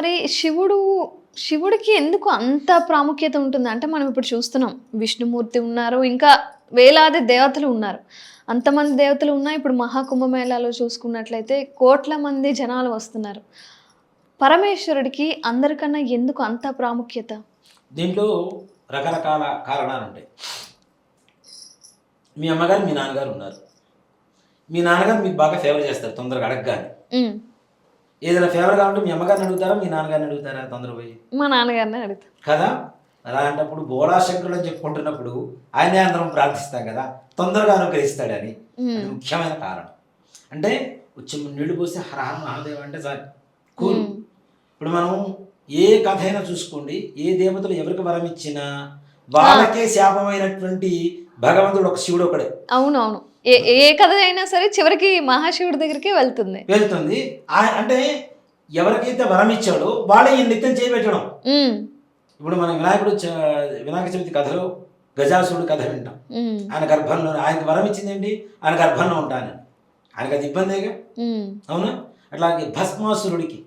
మరి శివుడికి ఎందుకు అంత ప్రాముఖ్యత ఉంటుంది? అంటే మనం ఇప్పుడు చూస్తున్నాం. విష్ణుమూర్తి ఉన్నారు. ఇంకా వేలాది దేవతలు ఉన్నారు. అంతమంది దేవతలు ఉన్నా ఇప్పుడు మహాకుంభమేళాలో చూసుకున్నట్లయితే కోట్ల మంది జనాలు వస్తున్నారు. పరమేశ్వరుడికి అందరికన్నా ఎందుకు అంత ప్రాముఖ్యత? దీంట్లో రకరకాల కారణాలు ఉంటాయి. మీ అమ్మగారు మీ నాన్నగారు ఉన్నారు. మీ నాన్నగారు మీకు బాగా ఫేవర్ చేస్తారు తొందరగా అడగగానే. ఏదైనా ఫేవర్ కావాలంటే మీ అమ్మగారిని అడుగుతారా మీ నాన్నగారిని అడుగుతారా తొందర పోయి? మా నాన్నగారిని అడుగుతారు కదా. అలాంటప్పుడు బోళాశంకరుడు అని చెప్పుకుంటున్నప్పుడు ఆయనే అందరం ప్రార్థిస్తాం కదా, తొందరగా అనుగ్రహిస్తాడని. అది ముఖ్యమైన కారణం. అంటే వచ్చి నీళ్లు పోసి హరహర మహాదేవ అంటే సార్ కూల్. ఇప్పుడు మనం ఏ కథ అయినా చూసుకోండి, ఏ దేవతలు ఎవరికి వరం ఇచ్చినా వాళ్ళకే శాపమైనటువంటి భగవంతుడు ఒక శివుడు ఒకడే. అవునవును. ఏ కథ అయినా సరే చివరికి మహాశివుడి దగ్గరికి వెళ్తుంది. అంటే ఎవరికైతే వరం ఇచ్చాడో వాళ్ళే ఈ నిత్యం చేయబెట్టడం. ఇప్పుడు మనం వినాయక చవితి కథలో గజాసురుడు కథ వింటాం. ఆయన గర్భంలో ఆయనకు వరం ఇచ్చింది ఏంటి? ఆయన గర్భంలో ఉంటాను. ఆయనకు అది ఇబ్బందిగా, అవునా? అట్లాగే భస్మాసురుడికి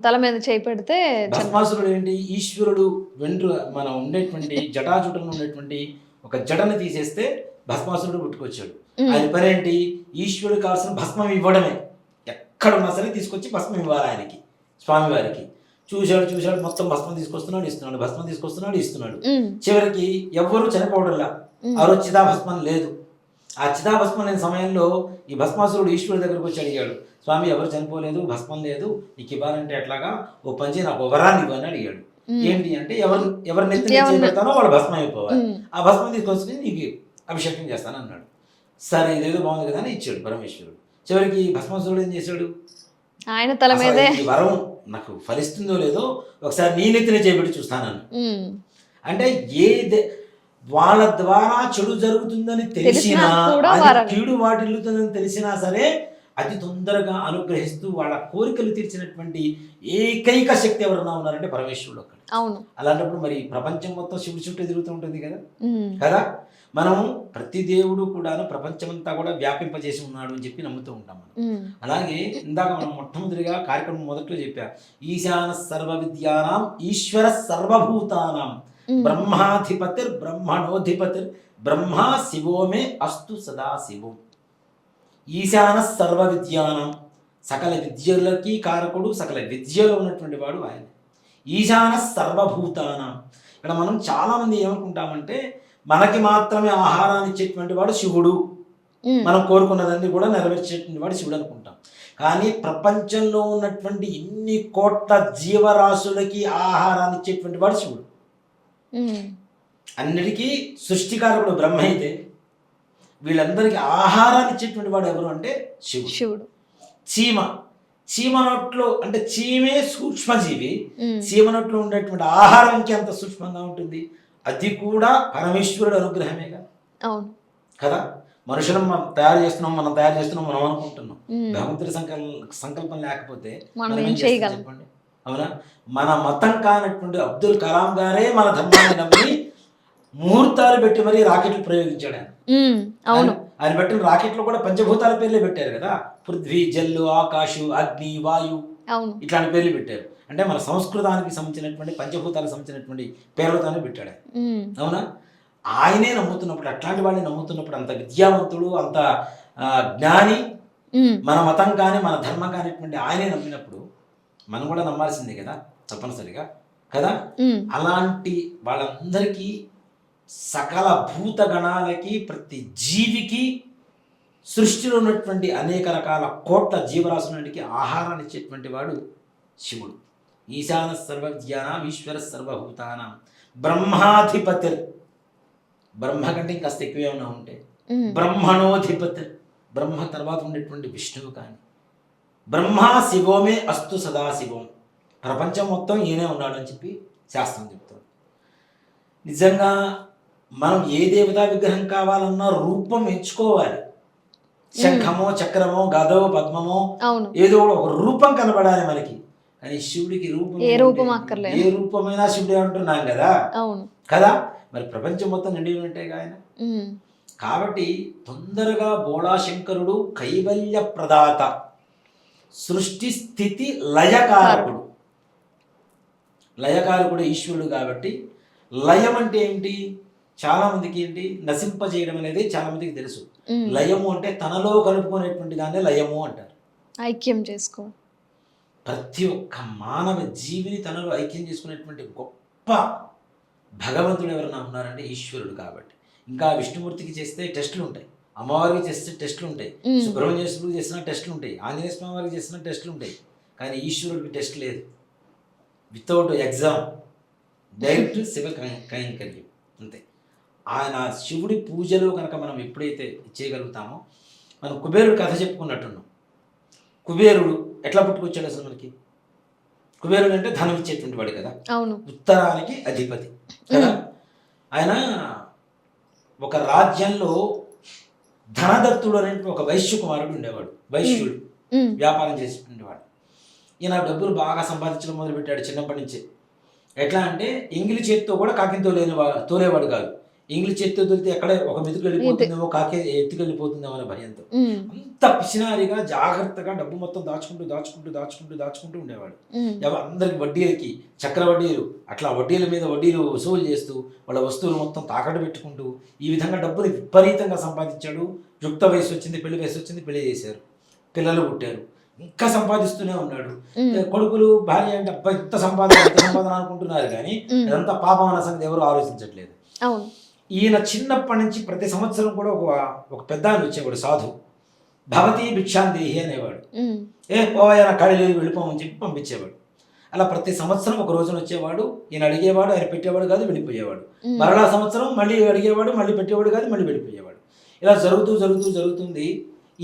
తల మీద చేయి పెడితే, భస్మాసురుడు ఏంటి? ఈశ్వరుడు మనం ఉండేటువంటి జటాజుటంలో ఉండేటువంటి ఒక జడను తీసేస్తే భస్మాసురుడు పుట్టుకొచ్చాడు. ఆయన పనేంటి? ఈశ్వరుడు కావాల్సిన భస్మం ఇవ్వడమే. ఎక్కడున్నా సరే తీసుకొచ్చి భస్మం ఇవ్వాలి ఆయనకి, స్వామివారికి. చూశాడు మొత్తం భస్మం తీసుకొస్తున్నాడు ఇస్తున్నాడు. చివరికి ఎవ్వరూ చనిపోవడంలా. ఆ రోజు చిదాభస్మం లేదు. ఆ చిదాభస్మం లేని సమయంలో ఈ భస్మాసురుడు ఈశ్వరుడి దగ్గరకు వచ్చి అడిగాడు, స్వామి ఎవరు చనిపోలేదు, భస్మం లేదు, నీకు ఇవ్వాలంటే ఎట్లాగా? ఓ పంచి నాకు వరాన్ని ఇవ్వని అడిగాడు. ఏంటి అంటే ఎవరు నెత్తి చేపెడతానో వాళ్ళు భస్మం అయిపోవాలి. ఆ భస్మం తీసుకొచ్చి నీకు అభిషేకం చేస్తాను అన్నాడు. సరే ఇదేదో బాగుంది కదా అని ఇచ్చాడు పరమేశ్వరుడు. చివరికి భస్మాసురుడు ఏం చేశాడు? ఆయన తల మీదే ఈ వరం నాకు ఫలిస్తుందో లేదో ఒకసారి నీ నెత్తిని చేపెట్టి చూస్తానని. అంటే వాళ్ళ ద్వారా చెడు జరుగుతుందని తెలిసినా, కీడు వాటిల్లుతుందని తెలిసినా సరే అతి తొందరగా అనుగ్రహిస్తూ వాళ్ళ కోరికలు తీర్చినటువంటి ఏకైక శక్తి ఎవరన్నా ఉన్నారంటే పరమేశ్వరుడు అక్కడ. అలాంటప్పుడు మరి ప్రపంచం మొత్తం శివుడి చుట్టూ తిరుగుతూ ఉంటుంది కదా. మనం ప్రతి దేవుడు కూడా ప్రపంచమంతా కూడా వ్యాపింపజేసి ఉన్నాడు అని చెప్పి నమ్ముతూ ఉంటాం మనం. అలాగే ఇందాక మనం మొట్టమొదటిగా కార్యక్రమం మొదట్లో చెప్పా, ఈశాన సర్వ విద్యానాం ఈశ్వర సర్వభూతానాం బ్రహ్మాధిపతిర్ బ్రహ్మణోధిపతిర్ బ్రహ్మ శివోమే అస్తు సదా శివం. ఈశాన సర్వ విద్యానం, సకల విద్యలకి కారకుడు, సకల విద్యలో ఉన్నటువంటి వాడు ఆయన. ఈశాన సర్వభూతానం. ఇక్కడ మనం చాలామంది ఏమనుకుంటామంటే మనకి మాత్రమే ఆహారాన్ని ఇచ్చేటువంటి వాడు శివుడు, మనం కోరుకున్నదాన్ని కూడా నెరవేర్చేటువంటి వాడు శివుడు అనుకుంటాం. కానీ ప్రపంచంలో ఉన్నటువంటి ఇన్ని కోట్ల జీవరాశులకి ఆహారాన్ని ఇచ్చేటువంటి వాడు శివుడు. అన్నిటికీ సృష్టికారకుడు బ్రహ్మ అయితే వీళ్ళందరికీ ఆహారాన్ని ఇచ్చేటువంటి వాడు ఎవరు అంటే శివుడు. చీమ నోట్లో అంటే చీమే సూక్ష్మజీవి. చీమ నోట్లో ఉండేటువంటి ఆహారం ఇంకెంత సూక్ష్మంగా ఉంటుంది? అది కూడా పరమేశ్వరుడు అనుగ్రహమేగా కదా. మనుషులను మనం తయారు చేస్తున్నాం మనం అనుకుంటున్నాం. భగవంతుడి సంకల్పం లేకపోతే మనం ఏం చేస్తాం చెప్పండి? అవునా? మన మతం కానటువంటి అబ్దుల్ కలాం గారే మన ధర్మాన్ని నమ్మి ముహూర్తాలు పెట్టి మరీ రాకెట్లు ప్రయోగించాడు ఆయన. ఆయన పెట్టిన రాకెట్లు కూడా పంచభూతాల పేర్లే పెట్టారు కదా. పృథ్వీ, జల్లు, ఆకాశు, అగ్ని, వాయు ఇట్లాంటి పేర్లు పెట్టారు. అంటే మన సంస్కృతానికి సంబంధించినటువంటి పంచభూతాలకు సంబంధించినటువంటి పేర్లతోనే పెట్టాడు. అవునా? ఆయనే నమ్ముతున్నప్పుడు, అట్లాంటి వాళ్ళని నమ్ముతున్నప్పుడు, అంత విద్యావంతుడు, అంత జ్ఞాని, మన మతం కానీ మన ధర్మం కానిటువంటి ఆయనే నమ్మినప్పుడు మనం కూడా నమ్మాల్సిందే కదా తప్పనిసరిగా కదా. అలాంటి వాళ్ళందరికీ, సకల భూతగణాలకి, ప్రతి జీవికి, సృష్టిలో ఉన్నటువంటి అనేక రకాల కోట్ల జీవరాశులకి ఆహారాన్ని ఇచ్చేటువంటి వాడు శివుడు. ఈశాన సర్వజ్ఞానం ఈశ్వర సర్వభూతానం బ్రహ్మాధిపతి. బ్రహ్మ కంటే ఇంకాస్త ఎక్కువ ఏమైనా ఉంటే బ్రహ్మణోధిపతి, బ్రహ్మ తర్వాత ఉండేటువంటి విష్ణువు కానీ. బ్రహ్మ శివోమే అస్తు సదాశివం. ప్రపంచం మొత్తం ఈయనే ఉన్నాడు అని చెప్పి శాస్త్రం చెప్తుంది. నిజంగా మనం ఏ దేవతా విగ్రహం కావాలన్నా రూపం ఎంచుకోవాలి. శంఖమో, చక్రమో, గదో, పద్మమో ఏదో ఒక రూపం కనబడాలి మనకి. కానీ శివుడికి ఏ రూపమైనా శివుడే అంటున్నాం కదా. మరి ప్రపంచం మొత్తం నిండి ఉంటే ఆయన. కాబట్టి తొందరగా బోళాశంకరుడు కైవల్య ప్రదాత, సృష్టి స్థితి లయకారకుడు. లయకారకుడు ఈశ్వరుడు కాబట్టి లయం అంటే ఏంటి, చాలా మందికి ఏంటి నశింపజేయడం అనేది చాలా మందికి తెలుసు. లయము అంటే తనలో కలుపుకునేటువంటి దాన్ని లయము అంటారు. ఐక్యం చేసుకో. ప్రతి ఒక్క మానవ జీవిని తనలో ఐక్యం చేసుకునేటువంటి గొప్ప భగవంతుడు ఎవరైనా ఉన్నారంటే ఈశ్వరుడు కాబట్టి. ఇంకా విష్ణుమూర్తికి చేస్తే టెస్టులు ఉంటాయి, అమ్మవారికి చేస్తే టెస్టులు ఉంటాయి, సుబ్రహ్మణ్యేశ్వరుడికి చేసిన టెస్టులు ఉంటాయి, ఆంజనేయ స్వామి వారికి చేసిన టెస్టులు ఉంటాయి. కానీ ఈశ్వరుడికి టెస్ట్ లేదు. వితౌట్ ఎగ్జామ్ డైరెక్ట్ శివ కైంకర్యం అంతే. ఆయన శివుడి పూజలో కనుక మనం ఎప్పుడైతే చేయగలుగుతామో, మనం కుబేరుడు కథ చెప్పుకున్నట్టున్నాం. కుబేరుడు ఎట్లా పుట్టుకొచ్చాడు అసలు మనకి? కుబేరుడు అంటే ధనం ఇచ్చేటువంటి వాడు కదా, అవును, ఉత్తరానికి అధిపతి కదా. ఆయన ఒక రాజ్యంలో ధనదత్తుడు అనే ఒక వైశ్య కుమారుడు ఉండేవాడు. వైశ్యుడు వ్యాపారం చేసేటువంటి. ఈయన డబ్బులు బాగా సంపాదించడం మొదలుపెట్టాడు చిన్నప్పటి నుంచే. ఎట్లా అంటే ఎంగిలి చేతితో కూడా కాకిని తోలేవాడు కాదు. ఎంగిలి చేతితో తోలితే ఎక్కడ ఒక మెతుకు వెళ్ళిపోతుందేమో, కాకి ఎత్తుకెళ్ళిపోతుందేమో అనే భయంతో అంత పిసినారిగా జాగ్రత్తగా డబ్బు మొత్తం దాచుకుంటూ ఉండేవాడు. అందరికి వడ్డీలకి చక్ర వడ్డీలు, అట్లా వడ్డీల మీద వడ్డీలు వసూలు చేస్తూ వాళ్ళ వస్తువులు మొత్తం తాకట్టు పెట్టుకుంటూ ఈ విధంగా డబ్బుని విపరీతంగా సంపాదించాడు. యుక్త వయసు వచ్చింది, పెళ్లి వయసు వచ్చింది, పెళ్లి చేశారు, పిల్లలు పుట్టారు, ఇంకా సంపాదిస్తూనే ఉన్నాడు. కొడుకులు భార్య అంటే అబ్బాయి ఇంత సంపాదన అనుకుంటున్నారు కానీ అదంతా పాపం అన్న సంగతి ఎవరు ఆలోచించట్లేదు. ఈయన చిన్నప్పటి నుంచి ప్రతి సంవత్సరం కూడా ఒక పెద్ద ఆయన వచ్చేవాడు, సాధు, భవతి భిక్షాందేహి అనేవాడు. పోవాయన ఖాళీ లేదు వెళ్ళిపోమని చెప్పి పంపించేవాడు. అలా ప్రతి సంవత్సరం ఒక రోజున వచ్చేవాడు, ఈయన అడిగేవాడు, ఆయన పెట్టేవాడు కాదు, వెళ్ళిపోయేవాడు. మరలా సంవత్సరం మళ్ళీ అడిగేవాడు, మళ్ళీ పెట్టేవాడు కాదు, మళ్ళీ వెళ్ళిపోయేవాడు. ఇలా జరుగుతుంది.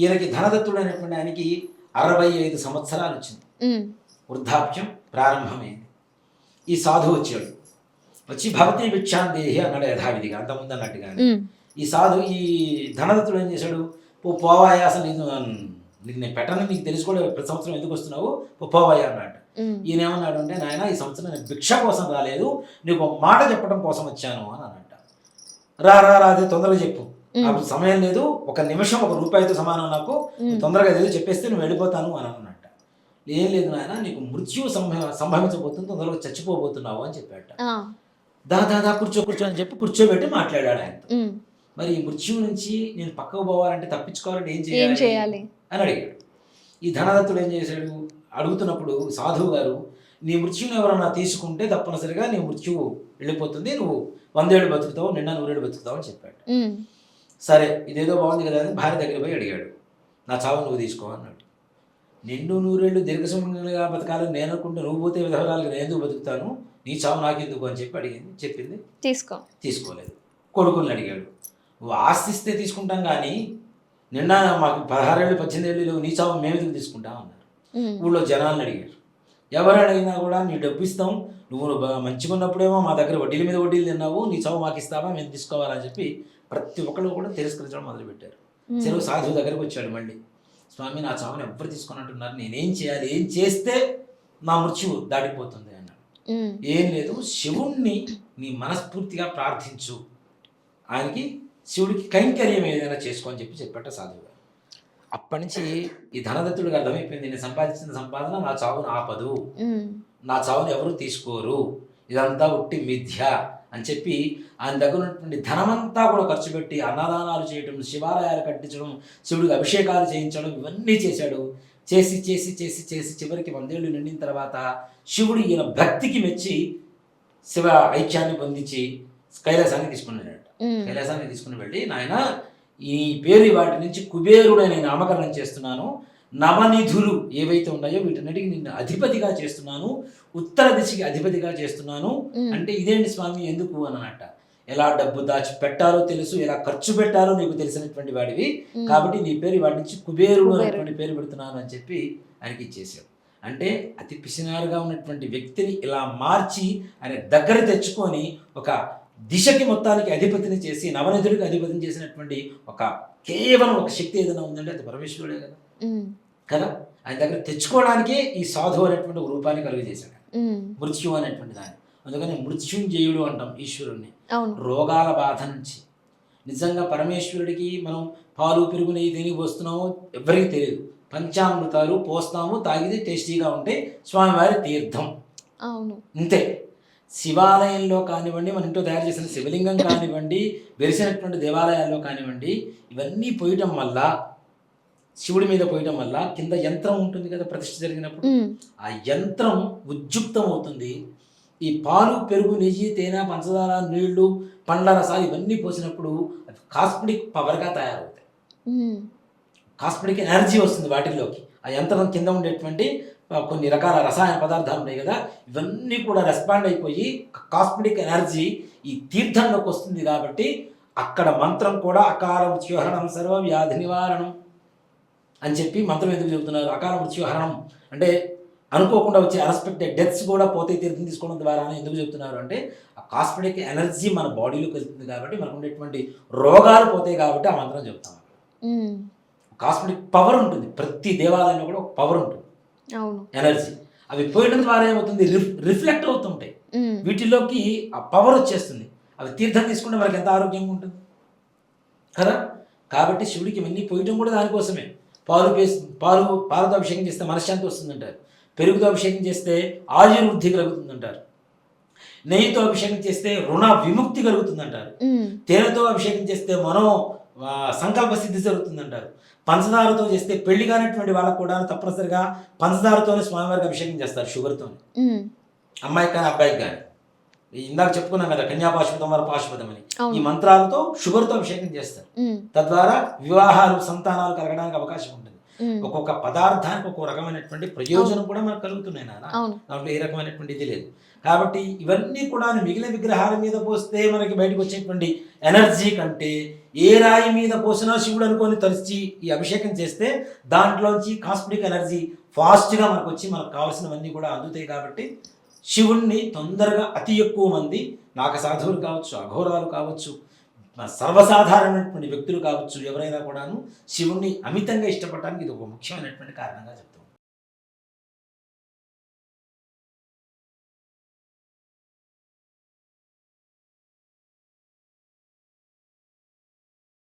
ఈయనకి ధనదత్తుడు అనేటువంటి ఆయనకి 65 సంవత్సరాలు వచ్చింది, వృద్ధాప్యం ప్రారంభమైంది. ఈ సాధువు వచ్చాడు, వచ్చి భవతి భిక్షాందేహి అన్నాడు యథావిధిగా, అంతకుముందు అన్నట్టుగానే. ఈ ధనదత్తుడు ఏం చేశాడు, పోవాయా, అసలు నేను పెట్టను, నీకు తెలుసుకోవడం ప్రతి సంవత్సరం ఎందుకు వస్తున్నావు, పోవాయా అన్నాడు. ఈయన ఏమన్నాడు అంటే, నాయన ఈ సంవత్సరం నేను భిక్ష కోసం రాలేదు, నీకు ఒక మాట చెప్పడం కోసం వచ్చాను అని అన్నట్ట. రా అదే తొందరగా చెప్పు, నాకు సమయం లేదు, ఒక నిమిషం ₹1 సమానం, నాకు తొందరగా ఏదో చెప్పేస్తే నువ్వు వెళ్ళిపోతాను అని అన్నట్ట. ఏం లేదు నాయన, నీకు మృత్యువు సంభవించబోతుంది, తొందరగా చచ్చిపోబోతున్నావు అని చెప్పాట. దా కూర్చో అని చెప్పి కూర్చోబెట్టి మాట్లాడాడు ఆయన. మరి ఈ మృత్యువు నుంచి నేను పక్కకు పోవాలంటే, తప్పించుకోవాలంటే ఏం చేయాలి అని అడిగాడు. ఈ ధనదత్తుడు ఏం చేశాడు, అడుగుతున్నప్పుడు సాధువు గారు, నీ మృత్యువుని ఎవరన్నా తీసుకుంటే తప్పనిసరిగా నీ మృత్యువు వెళ్ళిపోతుంది, నువ్వు 100 ఏళ్ళు బతుకుతావు, నిండా 100 ఏళ్ళు బతుకుతావు అని చెప్పాడు. సరే ఇదేదో బాగుంది కదా అని భార్య దగ్గర పోయి అడిగాడు, నా చావు నువ్వు తీసుకో అన్నాడు. నిండు 100 ఏళ్ళు దీర్ఘసుమంగా బతకాలని నేను అనుకుంటే, నువ్వు పోతే విధవరాలుగా నేను ఎందుకు బతుకుతాను, నీ చావు నాకెందుకు అని చెప్పి చెప్పింది. తీసుకోలేదు. కొడుకుల్ని అడిగాడు, నువ్వు ఆస్తిస్తే తీసుకుంటాం కానీ నిండా మాకు 16 ఏళ్ళు 18 ఏళ్ళు లేవు, నీ చావు మేము ఎందుకు తీసుకుంటాం అన్నారు. ఊళ్ళో జనాలను అడిగారు, ఎవరు అడిగినా కూడా నీ డబ్బు ఇస్తాం, నువ్వు మంచిగా ఉన్నప్పుడేమో మా దగ్గర వడ్డీల మీద వడ్డీలు తిన్నావు, నీ చావు మాకు ఇస్తావా, మేము తీసుకోవాలని చెప్పి ప్రతి ఒక్కళ్ళు కూడా తిరస్కరించడం మొదలుపెట్టారు. సెలవు సాధువు దగ్గరకు వచ్చాడు మళ్ళీ, స్వామి నా చావుని ఎవ్వరు తీసుకున్నట్టున్నారు, నేనేం చేయాలి, ఏం చేస్తే నా మృత్యువు దాటిపోతుంది అన్నాడు. ఏం లేదు, శివుణ్ణి నీ మనస్ఫూర్తిగా ప్రార్థించు, ఆయనకి శివుడికి కైంకర్యం ఏదైనా చేసుకో అని చెప్పాట సాధువు. అప్పటి నుంచి ఈ ధనదత్తుడికి అర్థమైపోయింది, నేను సంపాదించిన సంపాదన నా చావును ఆపదు, నా చావును ఎవరు తీసుకోరు, ఇదంతా ఉట్టి మిథ్య అని చెప్పి ఆయన దగ్గర ఉన్నటువంటి ధనమంతా కూడా ఖర్చు పెట్టి అన్నదానాలు చేయడం, శివాలయాలు కట్టించడం, శివుడికి అభిషేకాలు చేయించడం, ఇవన్నీ చేశాడు. చేసి చివరికి 100 ఏళ్ళు నిండిన తర్వాత శివుడు ఈయన భక్తికి మెచ్చి శివ ఐక్యాన్ని పొందించి కైలాసానికి తీసుకుని వెళ్ళి, నాయన ఈ పేరు వాటి నుంచి కుబేరుడు అని నామకరణం చేస్తున్నాను, నవనిధులు ఏవైతే ఉన్నాయో వీటన్నిటికీ నిన్ను అధిపతిగా చేస్తున్నాను, ఉత్తర దిశకి అధిపతిగా చేస్తున్నాను అంటే, ఇదేంటి స్వామి ఎందుకు అన్నట్ట. ఎలా డబ్బు దాచి పెట్టాలో తెలుసు, ఎలా ఖర్చు పెట్టాలో నీకు తెలిసినటువంటి వాడివి, కాబట్టి నీ పేరు వాటి నుంచి కుబేరుడు అనేటువంటి పేరు పెడుతున్నాను అని చెప్పి ఆయనకి ఇచ్చేసాడు. అంటే అతి పిసినారుగా ఉన్నటువంటి వ్యక్తిని ఇలా మార్చి ఆయన దగ్గర తెచ్చుకొని ఒక దిశకి మొత్తానికి అధిపతిని చేసి, నవనిధుడికి అధిపతిని చేసినటువంటి కేవలం ఒక శక్తి ఏదైనా ఉందంటే అది పరమేశ్వరుడే కదా. ఆయన దగ్గర తెచ్చుకోవడానికే ఈ సాధువు అనేటువంటి ఒక రూపాన్ని కలుగజేశాడు, మృత్యు అనేటువంటి దాన్ని. అందుకని మృత్యుంజయుడు అంటాం ఈశ్వరుణ్ణి. రోగాల బాధ నుంచి నిజంగా పరమేశ్వరుడికి మనం పాలు పెరుగు నెయ్యి దేనికి పోస్తున్నామో ఎవరికి తెలియదు, పంచామృతాలు పోస్తాము, తాగితే టేస్టీగా ఉంటే స్వామివారి తీర్థం, అంతే. శివాలయంలో కానివ్వండి, మన ఇంట్లో తయారు చేసిన శివలింగం కానివ్వండి, వెలిసినటువంటి దేవాలయాల్లో కానివ్వండి, ఇవన్నీ పోయటం వల్ల, శివుడి మీద పోయటం వల్ల కింద యంత్రం ఉంటుంది కదా ప్రతిష్ఠ జరిగినప్పుడు, ఆ యంత్రం ఉద్యుక్తం అవుతుంది. ఈ పాలు, పెరుగు, నెయ్యి, తేనె, పంచదార, నీళ్లు, పండ్ల రసాలు ఇవన్నీ పోసినప్పుడు అవి కాస్మిక్ పవర్గా తయారవుతాయి. కాస్మిక్ ఎనర్జీ వస్తుంది వాటిల్లోకి. ఆ యంత్రం కింద ఉండేటువంటి కొన్ని రకాల రసాయన పదార్థాలు ఉన్నాయి కదా, ఇవన్నీ కూడా రెస్పాండ్ అయిపోయి కాస్మిక్ ఎనర్జీ ఈ తీర్థంలోకి వస్తుంది. కాబట్టి అక్కడ మంత్రం కూడా అకాల మృత్యుహరణం సర్వ వ్యాధి నివారణం అని చెప్పి మంత్రం ఎందుకు చెబుతున్నారు? అకాల మృత్యుహరణం అంటే అనుకోకుండా వచ్చే అన్ఎక్స్పెక్టెడ్ డెత్స్ కూడా పోతే తీర్థం తీసుకోవడం ద్వారా ఎందుకు చెప్తున్నారు అంటే, ఆ కాస్మిక్ ఎనర్జీ మన బాడీలోకి వెళ్తుంది కాబట్టి మనకు ఉండేటువంటి రోగాలు పోతాయి కాబట్టి ఆ మంత్రం చెప్తాం. కాస్మిక్ పవర్ ఉంటుంది, ప్రతి దేవాలయంలో కూడా ఒక పవర్ ఉంటుంది, ఎనర్జీ. అవి పోయడం ద్వారా ఏమవుతుంది, రిఫ్లెక్ట్ అవుతుంటాయి, వీటిలోకి ఆ పవర్ వచ్చేస్తుంది. అవి తీర్థం తీసుకుంటే మనకి ఎంత ఆరోగ్యంగా ఉంటుంది కదా. కాబట్టి శివుడికి ఇవన్నీ పోయటం కూడా దానికోసమే. పాలతో అభిషేకం చేస్తే మనశ్శాంతి వస్తుందంటారు, పెరుగుతో అభిషేకం చేస్తే ఆయుర్వృద్ధి కలుగుతుందంటారు, నెయ్యితో అభిషేకం చేస్తే రుణ విముక్తి కలుగుతుందంటారు, తేనెతో అభిషేకం చేస్తే సంకల్ప సిద్ధి జరుగుతుందంటారు, పంచదారతో చేస్తే పెళ్లి కానటువంటి వాళ్ళకు కూడా తప్పనిసరిగా పంచదారతోనే స్వామివారికి అభిషేకం చేస్తారు, షుగర్తో, అమ్మాయికి కానీ అబ్బాయికి కానీ. ఇందాక చెప్పుకున్నాం కదా కన్యాపాశుపతం వర పాశుపతం అని, ఈ మంత్రాలతో షుగర్తో అభిషేకం చేస్తారు. తద్వారా వివాహాలు, సంతానాలు కలగడానికి అవకాశం ఉంటుంది. ఒక్కొక్క పదార్థానికి ఒక్కొక్క రకమైనటువంటి ప్రయోజనం కూడా మనకు కలుగుతున్నాయి నాన్న, దాంట్లో ఏ రకమైనటువంటి ఇది లేదు. కాబట్టి ఇవన్నీ కూడా మిగిలిన విగ్రహాల మీద పోస్తే మనకి బయటకు వచ్చేటువంటి ఎనర్జీ కంటే ఏ రాయి మీద పోసినా శివుడు అనుకొని తలిచి ఈ అభిషేకం చేస్తే దాంట్లోంచి కాస్మిక్ ఎనర్జీ ఫాస్ట్గా మనకు వచ్చి మనకు కావాల్సినవన్నీ కూడా అందుతాయి. కాబట్టి శివుణ్ణి తొందరగా అతి ఎక్కువ మంది, నాగ సాధువులు కావచ్చు, అఘోరాలు కావచ్చు, సర్వసాధారణమైనటువంటి వ్యక్తులు కావచ్చు, ఎవరైనా కూడాను శివుణ్ణి అమితంగా ఇష్టపడటానికి ఇది ఒక ముఖ్యమైనటువంటి కారణంగా చెప్తాం.